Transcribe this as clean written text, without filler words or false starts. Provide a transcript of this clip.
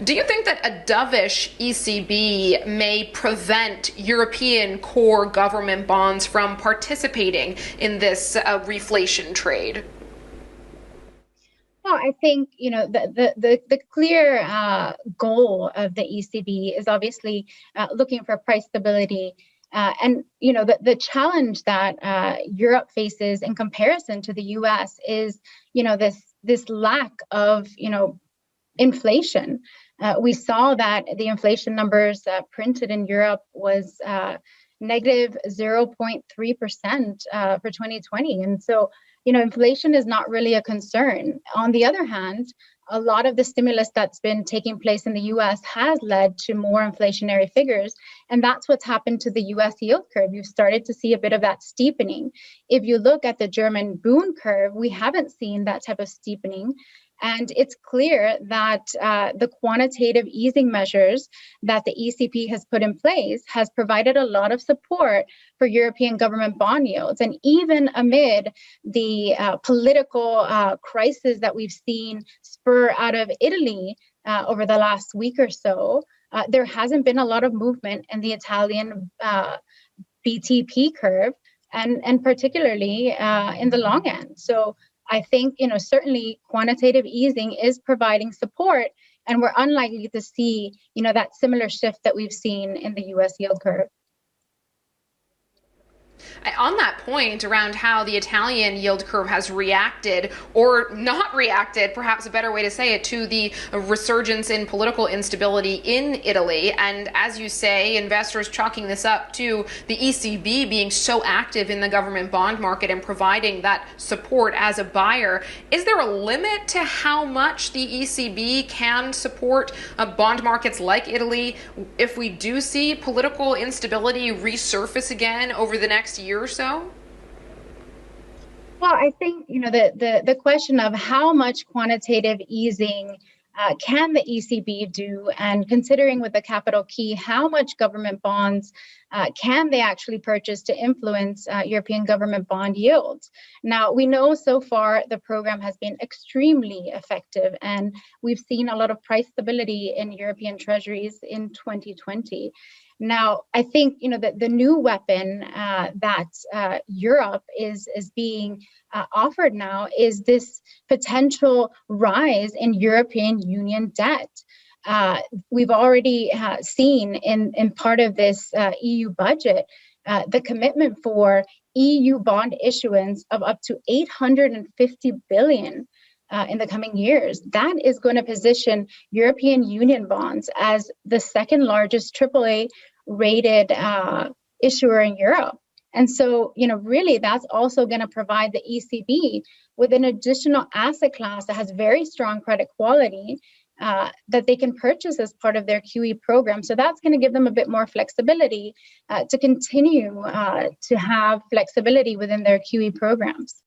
Do you think that a dovish ECB may prevent European core government bonds from participating in this reflation trade? Well, I think the clear goal of the ECB is obviously looking for price stability, and the challenge that Europe faces in comparison to the U.S. is this lack of inflation. We saw that the inflation numbers printed in Europe was negative 0.3% for 2020, and so inflation is not really a concern. On the other hand, a lot of the stimulus that's been taking place in the US has led to more inflationary figures, and that's what's happened to the US yield curve. You've started to see a bit of that steepening. If you look at the German Bund curve, we haven't seen that type of steepening. And it's clear that the quantitative easing measures that the ECB has put in place has provided a lot of support for European government bond yields. And even amid the political crisis that we've seen spur out of Italy over the last week or so, there hasn't been a lot of movement in the Italian BTP curve, and particularly in the long end. So I think, certainly quantitative easing is providing support, and we're unlikely to see, that similar shift that we've seen in the US yield curve. On that point around how the Italian yield curve has reacted or not reacted, perhaps a better way to say it, to the resurgence in political instability in Italy, and as you say, investors chalking this up to the ECB being so active in the government bond market and providing that support as a buyer, is there a limit to how much the ECB can support bond markets like Italy if we do see political instability resurface again over the next year or so? Well, I think the question of how much quantitative easing can the ECB do, and considering with the capital key, how much government bonds can they actually purchase to influence European government bond yields? Now, we know so far the program has been extremely effective, and we've seen a lot of price stability in European treasuries in 2020. Now, I think that the new weapon that Europe is being offered now is this potential rise in European Union debt. We've already seen in part of this EU budget the commitment for EU bond issuance of up to 850 billion in the coming years. That is going to position European Union bonds as the second largest AAA rated issuer in Europe. And so, really that's also going to provide the ECB with an additional asset class that has very strong credit quality that they can purchase as part of their QE program. So that's going to give them a bit more flexibility to continue to have flexibility within their QE programs.